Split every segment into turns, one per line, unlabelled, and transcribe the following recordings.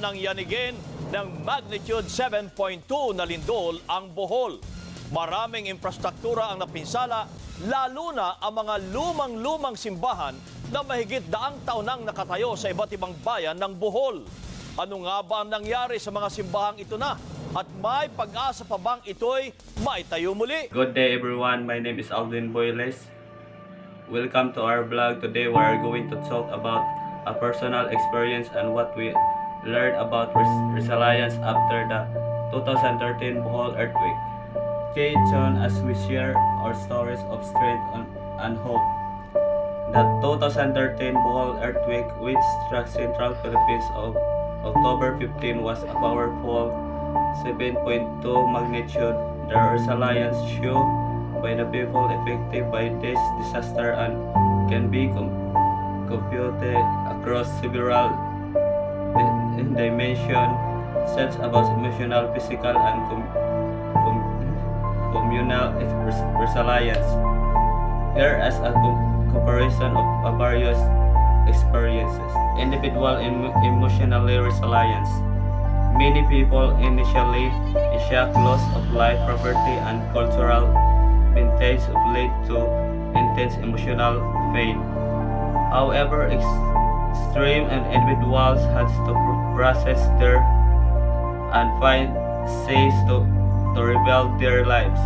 Nang yanigin ng magnitude 7.2 na lindol ang Bohol. Maraming infrastruktura ang napinsala, lalo na ang mga lumang-lumang simbahan na mahigit daang taon nang nakatayo sa iba't ibang bayan ng Bohol. Ano nga ba ang nangyari sa mga simbahang ito na? At may pag-asa pa bang ito'y maitayo muli?
Good day everyone, my name is Alvin Boyles. Welcome to our vlog. Today we are going to talk about a personal experience and what we learned about resilience after the 2013 Bohol earthquake. Stay tuned as we share our stories of strength and hope. The 2013 Bohol earthquake, which struck central Philippines on October 15, was a powerful 7.2 magnitude. The resilience shown by the people affected by this disaster and can be computed across several dimensions, such as emotional, physical, and communal resilience. Here is a comparison of various experiences. Individual emotionally resilience. Many people initially shock, loss of life, property, and cultural vintage lead to intense emotional pain. However, extreme and individuals had to process their and find ways to rebuild their lives.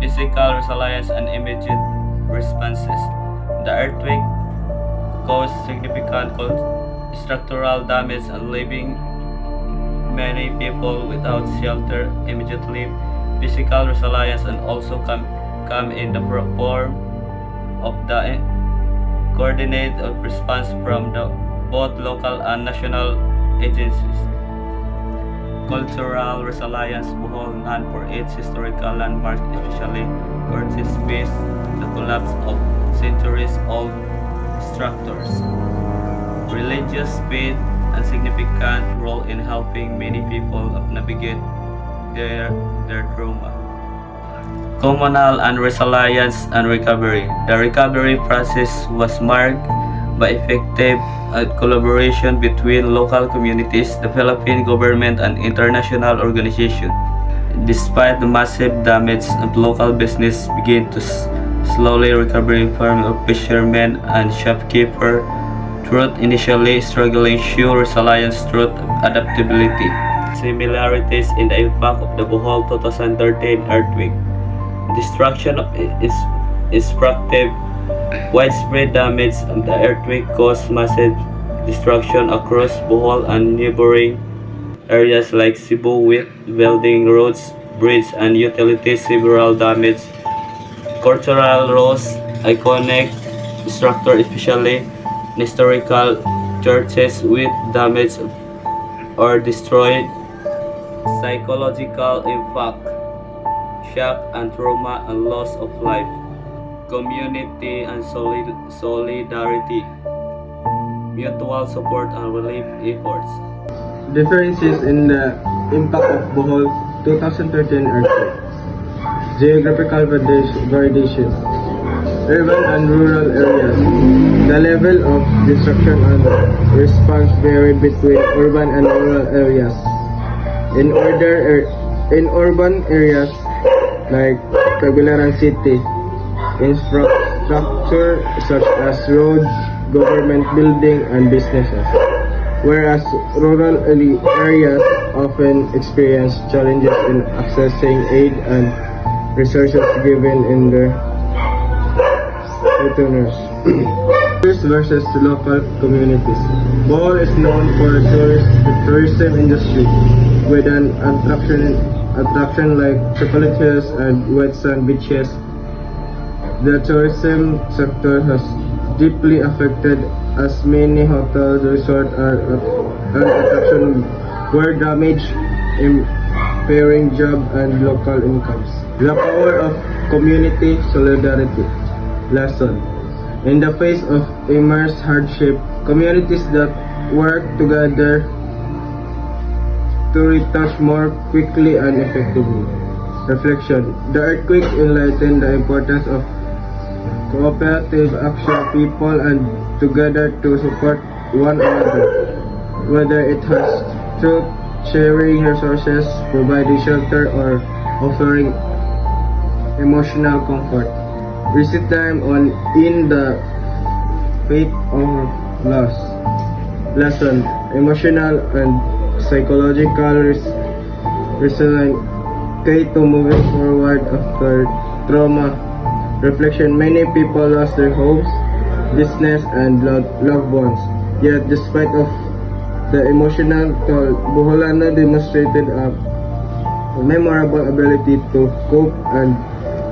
Physical resilience and immediate responses. The earthquake caused significant structural damage and leaving many people without shelter immediately. Physical resilience and also come in the form of the coordinated response from both local and national agencies. Cultural resilience. Bohol, known for its historical landmarks, especially Curtis Space, the collapse of centuries-old structures. Religious faith and significant role in helping many people navigate their trauma. Communal and resilience and recovery. The recovery process was marked by effective collaboration between local communities, the Philippine government, and international organizations. Despite the massive damage, local business began to slowly recover from fishermen and shopkeepers. Truth initially struggling show resilience through adaptability. Similarities in the impact of the Bohol 2013 earthquake. Destruction is destructive. Widespread damage of the earthquake caused massive destruction across Bohol and neighboring areas like Cebu, with building, roads, bridges, and utilities several damage. Cultural loss. Iconic structure, especially historical churches, with damage or destroyed. Psychological impact. Shock and trauma and loss of life. Community and solidarity. Mutual support and relief efforts.
Differences in the impact of Bohol 2013 earthquake. Geographical variation. Urban and rural areas. The level of destruction and response vary between urban and rural areas. In urban areas like Tagbilaran City, infrastructure such as roads, government building, and businesses, whereas rural areas often experience challenges in accessing aid and resources given in the returners. Versus local communities. Bohol is known for tourism industry with an attraction like chocolate hills and wet sand beaches. The tourism sector has deeply affected as many hotels, resorts, and attractions were damaged, impairing job and local incomes. The power of community solidarity. Lesson. In the face of immense hardship, communities that work together to retouch more quickly and effectively. Reflection. The earthquake enlightened the importance of cooperative action, people and together to support one another, whether it has through sharing resources, providing shelter, or offering emotional comfort. Visit them on in the faith of loss. Lesson: emotional and psychological resilience key to moving forward after trauma. Reflection: many people lost their homes, business, and loved ones. Yet, despite of the emotional toll, Boholano demonstrated a memorable ability to cope and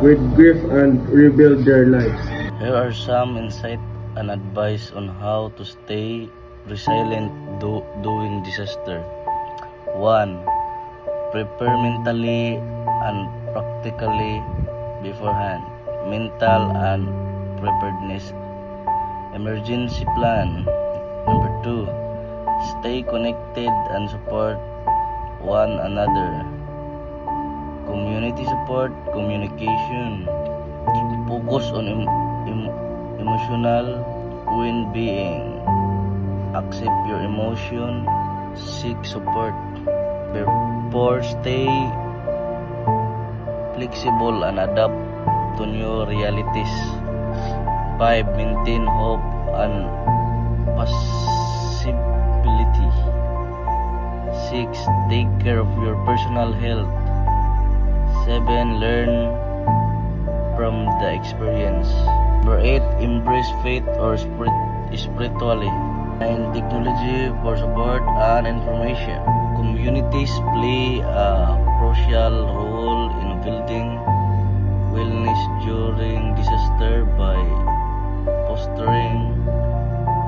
with grief and rebuild their lives.
Here are some insight and advice on how to stay resilient during disaster. 1. Prepare mentally and practically beforehand. Mental and preparedness. Emergency plan. Number 2. Stay connected and support one another. Community support, communication. Focus on emotional well-being. Accept your emotion. Seek support. Therefore, stay flexible and adapt to new realities. 5. Maintain hope and possibility. 6. Take care of your personal health. 7. Learn from the experience. Number 8. Embrace faith or spiritually. 9. Technology for support and information. Communities play a crucial role in building wellness during disaster by fostering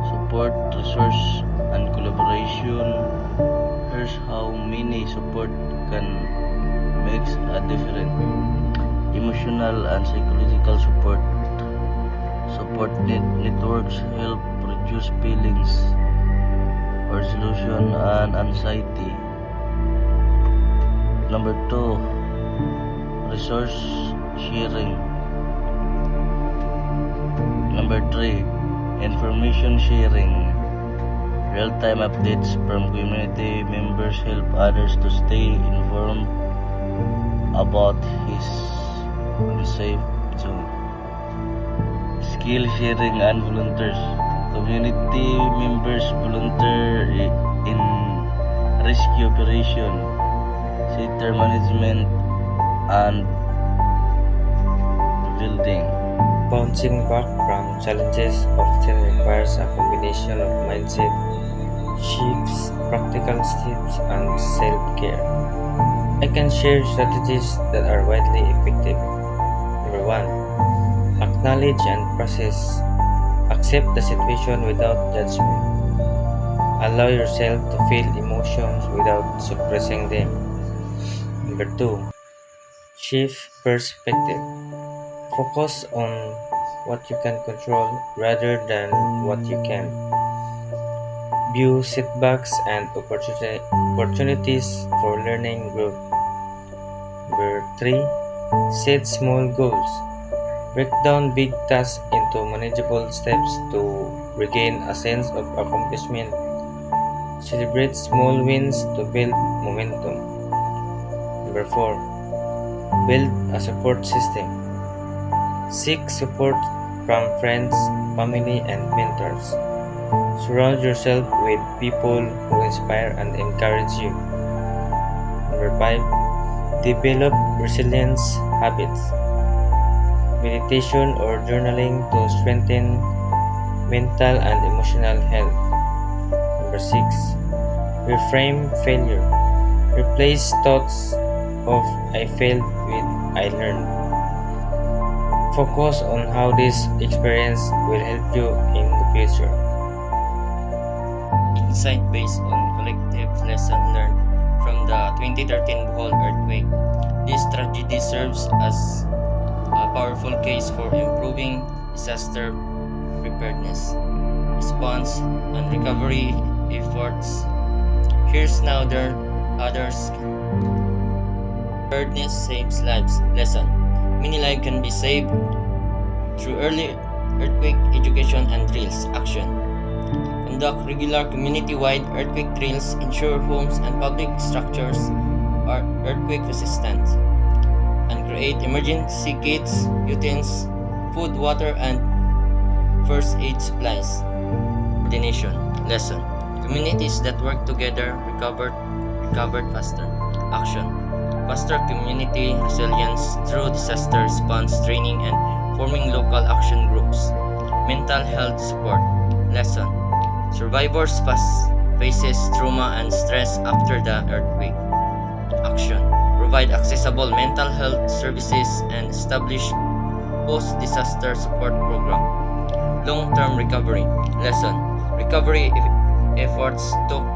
support, resource, and collaboration. Here's how many support can make a difference. Emotional and psychological support. Support networks help reduce feelings, resolution, and anxiety. Number 2. Resource sharing. Number 3. Information sharing. Real-time updates from community members help others to stay informed about his unsafe zone. Skill sharing and volunteers. Community members volunteer in rescue operation, shelter management, and building.
Bouncing back from challenges often requires a combination of mindset shifts, practical steps, and self-care. I can share strategies that are widely effective. Number 1. Acknowledge and process. Accept the situation without judgment. Allow yourself to feel emotions without suppressing them. Number 2. Shift perspective. Focus on what you can control rather than what you can't. View setbacks and opportunities for learning growth. Number 3. Set small goals. Break down big tasks into manageable steps to regain a sense of accomplishment. Celebrate small wins to build momentum. Number 4. Build a support system. Seek support from friends, family, and mentors. Surround yourself with people who inspire and encourage you. Number 5. Develop resilience habits. Meditation or journaling to strengthen mental and emotional health. Number 6. Reframe failure. Replace thoughts of I failed with I learned. Focus on how this experience will help you in the future.
Insight based on collective lesson learned from the 2013 Bohol earthquake. This tragedy serves as a powerful case for improving disaster preparedness, response, and recovery efforts. Here's now their others. Preparedness saves lives. Lesson: many lives can be saved through early earthquake education and drills. Action: conduct regular community-wide earthquake drills, ensure homes and public structures are earthquake resistant, and create emergency kits, utensils, food, water, and first aid supplies. Coordination. Lesson. Communities that work together recovered faster. Action. Foster community resilience through disaster response training and forming local action groups. Mental health support. Lesson. Survivors faces trauma and stress after the earthquake. Action. Provide accessible mental health services and establish post-disaster support program. Long-term recovery. Lesson. Recovery efforts took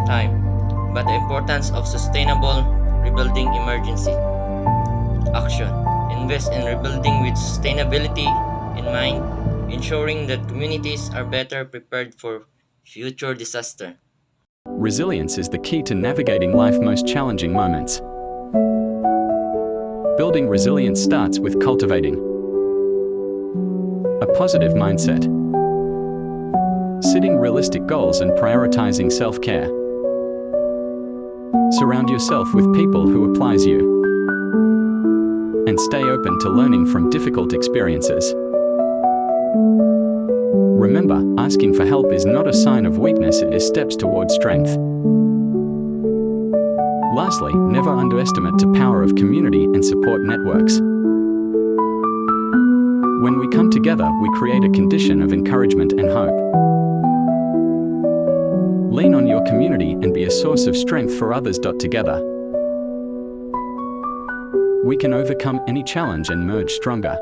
time, but the importance of sustainable rebuilding emergency. Action. Invest in rebuilding with sustainability in mind, ensuring that communities are better prepared for future disaster.
Resilience is the key to navigating life's most challenging moments. Building resilience starts with cultivating a positive mindset, setting realistic goals and prioritizing self-care. Surround yourself with people who applies you, and stay open to learning from difficult experiences. Remember, asking for help is not a sign of weakness, it is steps towards strength. Lastly, never underestimate the power of community and support networks. When we come together, we create a condition of encouragement and hope. Lean on your community and be a source of strength for others. Together, we can overcome any challenge and emerge stronger.